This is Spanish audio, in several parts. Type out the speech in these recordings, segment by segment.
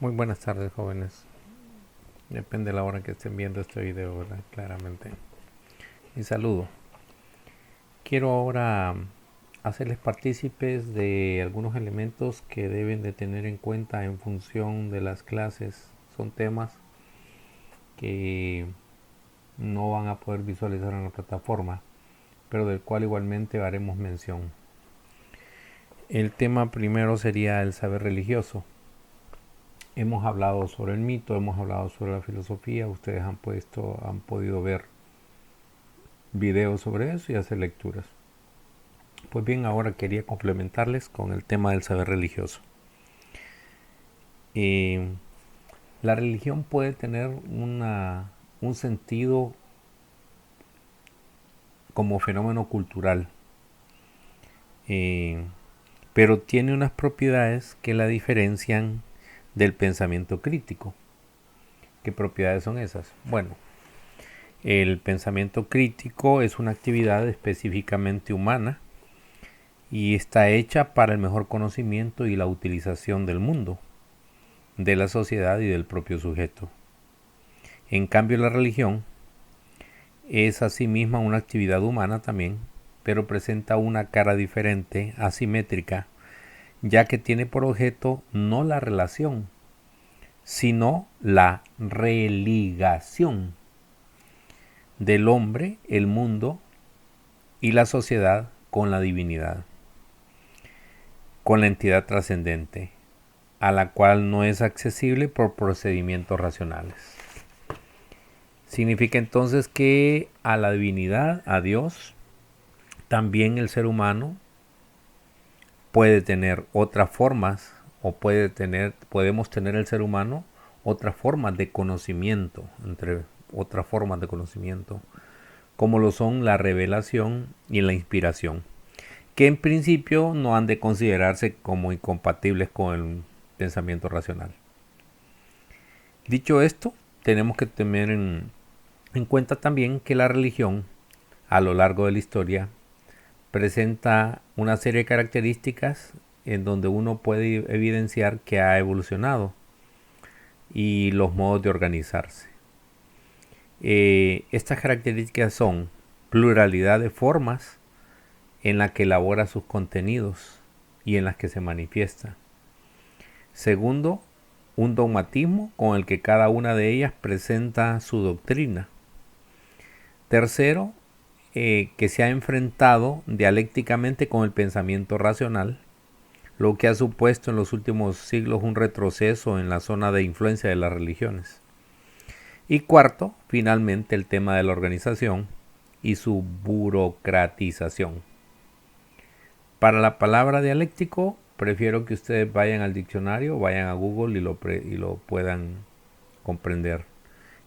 Muy buenas tardes, jóvenes. Depende de la hora que estén viendo este video, ¿verdad? Claramente. Y saludo. Quiero ahora hacerles partícipes de algunos elementos que deben de tener en cuenta en función de las clases. Son temas que no van a poder visualizar en la plataforma, pero del cual igualmente haremos mención. El tema primero sería el saber religioso. Hemos hablado sobre el mito, hemos hablado sobre la filosofía, ustedes han podido ver videos sobre eso y hacer lecturas. Pues bien, ahora quería complementarles con el tema del saber religioso. La religión puede tener un sentido como fenómeno cultural, pero tiene unas propiedades que la diferencian del pensamiento crítico. ¿Qué propiedades son esas? Bueno, el pensamiento crítico es una actividad específicamente humana y está hecha para el mejor conocimiento y la utilización del mundo, de la sociedad y del propio sujeto. En cambio, la religión es asimisma una actividad humana también, pero presenta una cara diferente, asimétrica, ya que tiene por objeto no la relación, sino la religación del hombre, el mundo y la sociedad con la divinidad, con la entidad trascendente, a la cual no es accesible por procedimientos racionales. Significa entonces que a la divinidad, a Dios, también el ser humano puede tener otras formas o podemos tener el ser humano otras formas de conocimiento, entre otras formas de conocimiento, como lo son la revelación y la inspiración, que en principio no han de considerarse como incompatibles con el pensamiento racional. Dicho esto, tenemos que tener en cuenta también que la religión, a lo largo de la historia, presenta una serie de características en donde uno puede evidenciar que ha evolucionado y los modos de organizarse. Estas características son pluralidad de formas en la que elabora sus contenidos y en las que se manifiesta. Segundo, un dogmatismo con el que cada una de ellas presenta su doctrina. Tercero, que se ha enfrentado dialécticamente con el pensamiento racional, lo que ha supuesto en los últimos siglos un retroceso en la zona de influencia de las religiones. Y cuarto, finalmente, el tema de la organización y su burocratización. Para la palabra dialéctico, prefiero que ustedes vayan al diccionario, vayan a Google y lo puedan comprender.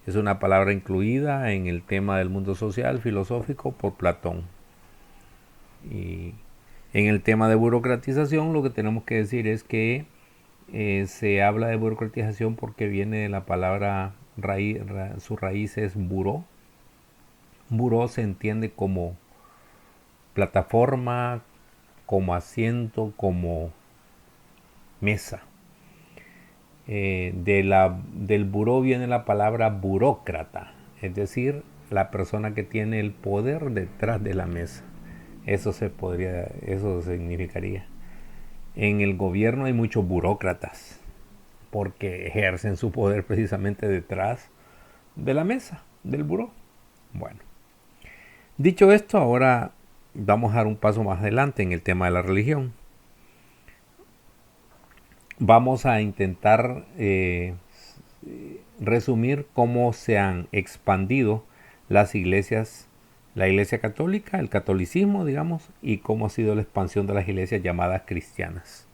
Es una palabra incluida en el tema del mundo social filosófico por Platón. Y en el tema de burocratización, lo que tenemos que decir es que se habla de burocratización porque viene de la palabra su raíz es buró. Buró se entiende como plataforma, como asiento, como mesa. Del buró viene la palabra burócrata, es decir, la persona que tiene el poder detrás de la mesa. Eso significaría. En el gobierno hay muchos burócratas porque ejercen su poder precisamente detrás de la mesa, del buró. Bueno, dicho esto, ahora vamos a dar un paso más adelante en el tema de la religión. Vamos a intentar resumir cómo se han expandido las iglesias, la iglesia católica, el catolicismo, digamos, y cómo ha sido la expansión de las iglesias llamadas cristianas.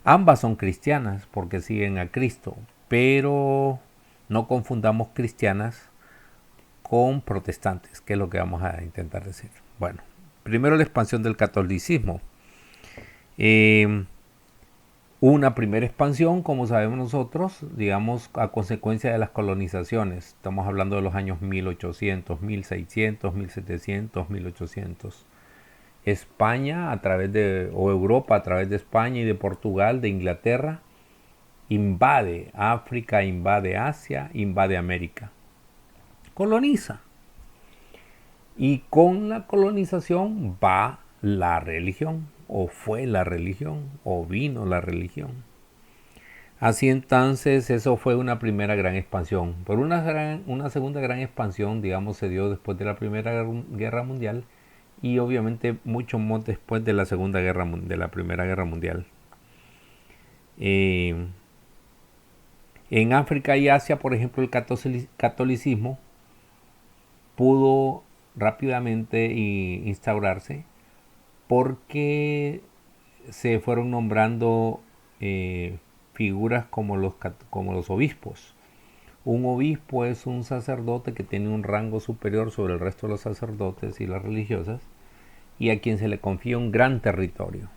Ambas son cristianas porque siguen a Cristo, pero no confundamos cristianas con protestantes, que es lo que vamos a intentar decir. Bueno, primero la expansión del catolicismo. Una primera expansión, como sabemos nosotros, digamos, a consecuencia de las colonizaciones. Estamos hablando de los años 1800, 1600, 1700, 1800. España a través de, o Europa a través de España y de Portugal, de Inglaterra, invade África, invade Asia, invade América. Coloniza. Y con la colonización va la religión, o fue la religión, o vino la religión. Así entonces, eso fue una primera gran expansión. Por una segunda gran expansión, digamos, se dio después de la Primera Guerra Mundial y obviamente mucho más después de la de la Primera Guerra Mundial. En África y Asia, por ejemplo, el catolicismo pudo rápidamente instaurarse porque se fueron nombrando figuras como los obispos. Un obispo es un sacerdote que tiene un rango superior sobre el resto de los sacerdotes y las religiosas y a quien se le confía un gran territorio.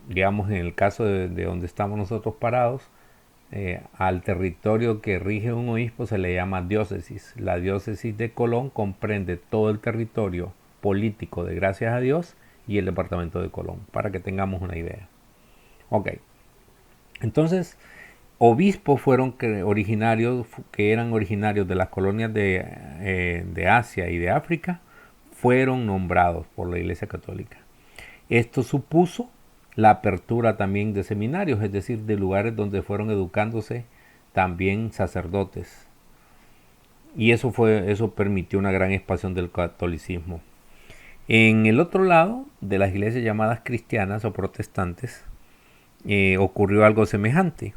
Digamos, en el caso de donde estamos nosotros parados, al territorio que rige un obispo se le llama diócesis. La diócesis de Colón comprende todo el territorio político de Gracias a Dios y el departamento de Colón, para que tengamos una idea. Ok, entonces obispos fueron que eran originarios de las colonias de Asia y de África, fueron nombrados por la Iglesia Católica. Esto supuso la apertura también de seminarios, es decir, de lugares donde fueron educándose también sacerdotes. Y eso permitió una gran expansión del catolicismo. En el otro lado de las iglesias llamadas cristianas o protestantes, ocurrió algo semejante.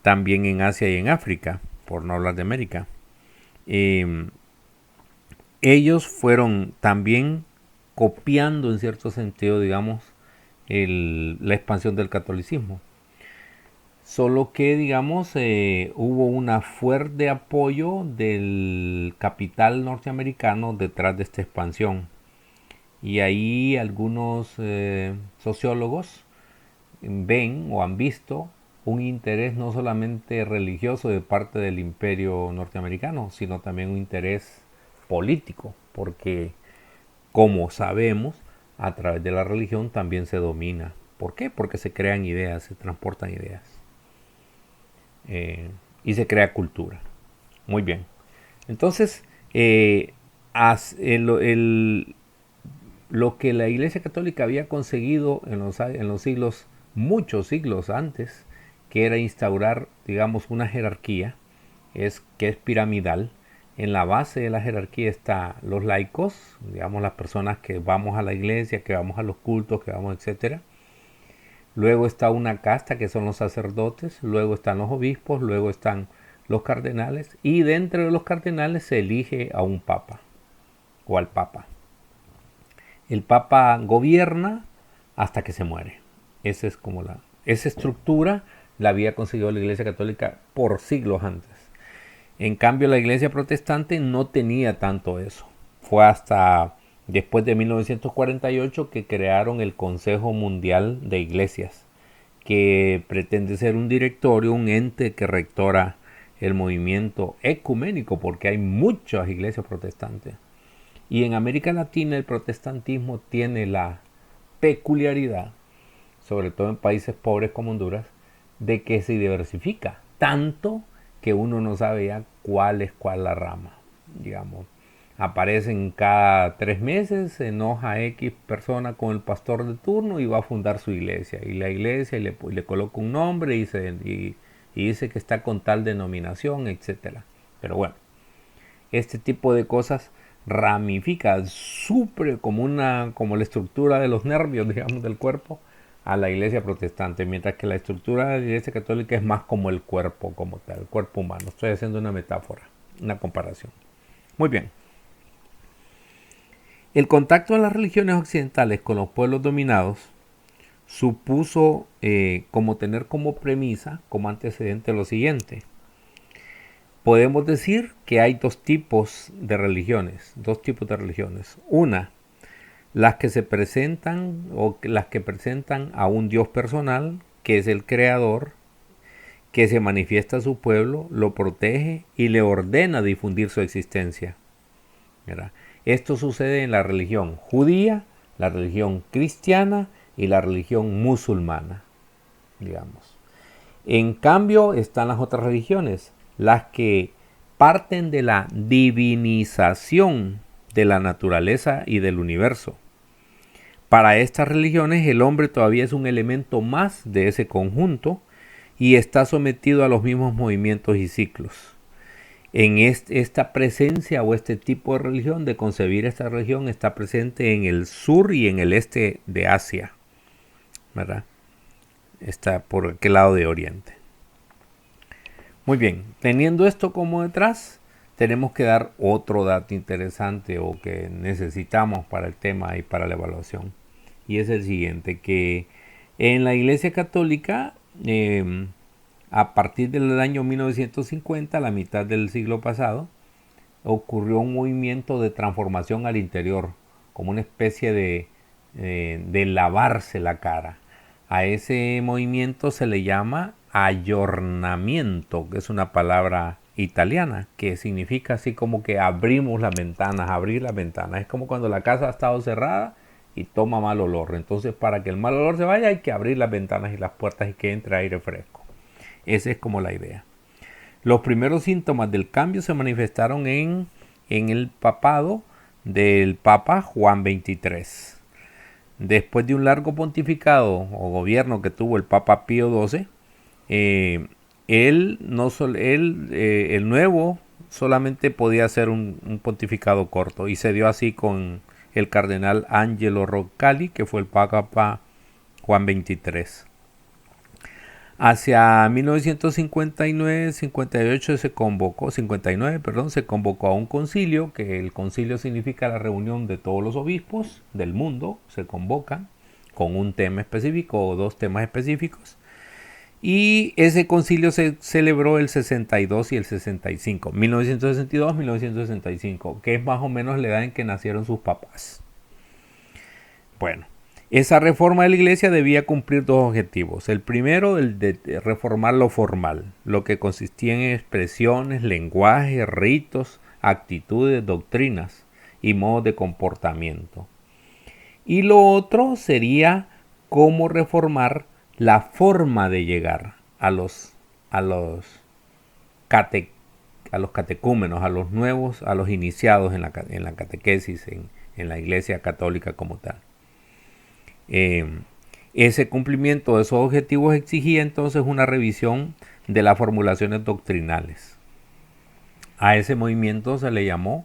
También en Asia y en África, por no hablar de América. Ellos fueron también copiando en cierto sentido, digamos, la expansión del catolicismo. Solo que, digamos, hubo un fuerte apoyo del capital norteamericano detrás de esta expansión. Y ahí algunos sociólogos ven o han visto un interés no solamente religioso de parte del imperio norteamericano, sino también un interés político, porque como sabemos, a través de la religión también se domina. ¿Por qué? Porque se crean ideas, se transportan ideas. Y se crea cultura. Muy bien. Entonces, lo que la Iglesia Católica había conseguido en los siglos, muchos siglos antes, que era instaurar, digamos, una jerarquía, que es piramidal. En la base de la jerarquía están los laicos, digamos, las personas que vamos a la iglesia, que vamos a los cultos, que vamos, etc. Luego está una casta que son los sacerdotes, luego están los obispos, luego están los cardenales, y dentro de los cardenales se elige a un papa o al papa. El papa gobierna hasta que se muere. Esa estructura la había conseguido la Iglesia Católica por siglos antes. En cambio, la Iglesia Protestante no tenía tanto eso. Fue hasta después de 1948 que crearon el Consejo Mundial de Iglesias, que pretende ser un directorio, un ente que rectora el movimiento ecuménico, porque hay muchas iglesias protestantes. Y en América Latina el protestantismo tiene la peculiaridad, sobre todo en países pobres como Honduras, de que se diversifica tanto que uno no sabe ya cuál es cuál la rama. Digamos, aparecen cada 3 meses, se enoja X persona con el pastor de turno y va a fundar su iglesia. Y la iglesia le coloca un nombre y dice que está con tal denominación, etc. Pero bueno, este tipo de cosas ramifica súper como la estructura de los nervios, digamos, del cuerpo, a la iglesia protestante, mientras que la estructura de la iglesia católica es más como el cuerpo, como tal, el cuerpo humano. Estoy haciendo una metáfora, una comparación. Muy bien. El contacto de las religiones occidentales con los pueblos dominados supuso tener como premisa, como antecedente, lo siguiente. Podemos decir que hay dos tipos de religiones. Una, las que se presentan o las que presentan a un Dios personal, que es el creador, que se manifiesta a su pueblo, lo protege y le ordena difundir su existencia. ¿Verdad? Esto sucede en la religión judía, la religión cristiana y la religión musulmana. digamos. En cambio están las otras religiones, las que parten de la divinización de la naturaleza y del universo. Para estas religiones el hombre todavía es un elemento más de ese conjunto y está sometido a los mismos movimientos y ciclos. En esta presencia o este tipo de religión, de concebir esta religión, está presente en el sur y en el este de Asia, ¿verdad? Está por aquel lado de Oriente. Muy bien, teniendo esto como detrás, tenemos que dar otro dato interesante o que necesitamos para el tema y para la evaluación. Y es el siguiente, que en la Iglesia Católica, a partir del año 1950, la mitad del siglo pasado, ocurrió un movimiento de transformación al interior, como una especie de lavarse la cara. A ese movimiento se le llama ayornamiento, que es una palabra italiana, que significa así como que abrimos las ventanas, abrir las ventanas. Es como cuando la casa ha estado cerrada y toma mal olor. Entonces, para que el mal olor se vaya, hay que abrir las ventanas y las puertas y que entre aire fresco. Esa es como la idea. Los primeros síntomas del cambio se manifestaron en el papado del Papa Juan XXIII. Después de un largo pontificado o gobierno que tuvo el Papa Pío XII, el nuevo solamente podía hacer un pontificado corto y se dio así con el cardenal Angelo Roncalli, que fue el Papa Juan XXIII. Hacia 1959-58 se convocó a un concilio, que el concilio significa la reunión de todos los obispos del mundo, se convocan con un tema específico o dos temas específicos. Y ese concilio se celebró el 62 y el 65, 1962-1965, que es más o menos la edad en que nacieron sus papás. Bueno, esa reforma de la iglesia debía cumplir dos objetivos. El primero, el de reformar lo formal, lo que consistía en expresiones, lenguajes, ritos, actitudes, doctrinas y modos de comportamiento. Y lo otro sería cómo reformar la forma de llegar a los catecúmenos, a los nuevos, a los iniciados en la catequesis, en la iglesia católica como tal. Ese cumplimiento de esos objetivos exigía entonces una revisión de las formulaciones doctrinales. A ese movimiento se le llamó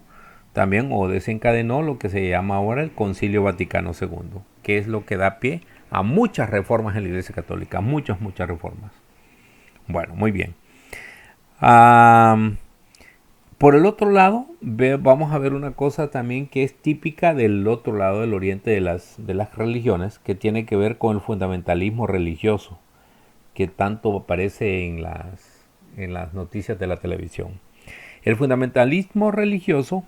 también o desencadenó lo que se llama ahora el Concilio Vaticano II, que es lo que da pie a muchas reformas en la Iglesia Católica, muchas reformas. Bueno, muy bien. Por el otro lado, vamos a ver una cosa también que es típica del otro lado del oriente de las religiones, que tiene que ver con el fundamentalismo religioso, que tanto aparece en las noticias de la televisión. El fundamentalismo religioso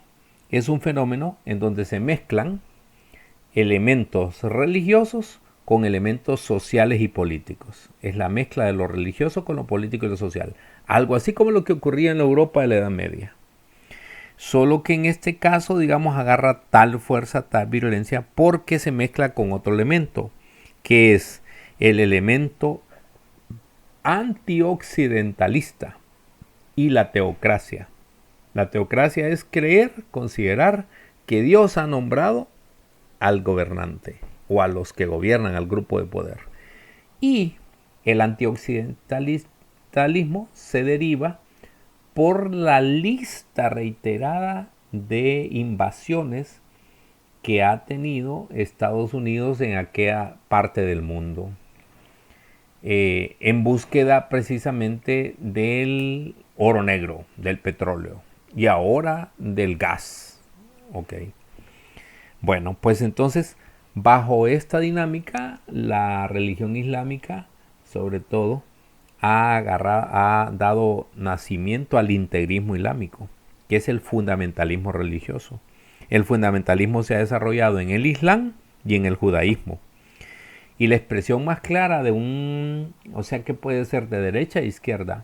es un fenómeno en donde se mezclan elementos religiosos con elementos sociales y políticos. Es la mezcla de lo religioso con lo político y lo social. Algo así como lo que ocurría en la Europa de la Edad Media. Solo que en este caso, digamos, agarra tal fuerza, tal virulencia, porque se mezcla con otro elemento, que es el elemento antioccidentalista y la teocracia. La teocracia es considerar que Dios ha nombrado al gobernante o a los que gobiernan, al grupo de poder. Y el antioccidentalismo se deriva por la lista reiterada de invasiones que ha tenido Estados Unidos en aquella parte del mundo, en búsqueda precisamente del oro negro, del petróleo y ahora del gas. Okay. Bueno, pues entonces, bajo esta dinámica, la religión islámica, sobre todo, ha dado nacimiento al integrismo islámico, que es el fundamentalismo religioso. El fundamentalismo se ha desarrollado en el Islam y en el judaísmo. Y la expresión más clara que puede ser de derecha a izquierda.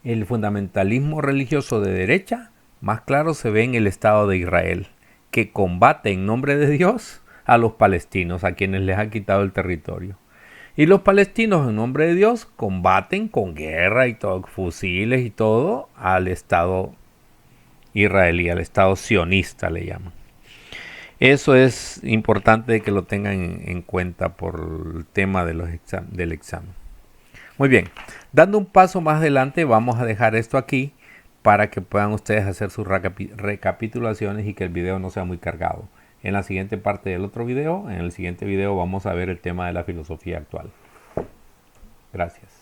El fundamentalismo religioso de derecha, más claro, se ve en el Estado de Israel, que combate en nombre de Dios a los palestinos, a quienes les ha quitado el territorio. Y los palestinos, en nombre de Dios, combaten con guerra y todo, fusiles y todo, al Estado israelí, al Estado sionista le llaman. Eso es importante que lo tengan en cuenta por el tema de del examen. Muy bien, dando un paso más adelante vamos a dejar esto aquí para que puedan ustedes hacer sus recapitulaciones y que el video no sea muy cargado. En la siguiente parte del otro video, en el siguiente video vamos a ver el tema de la filosofía actual. Gracias.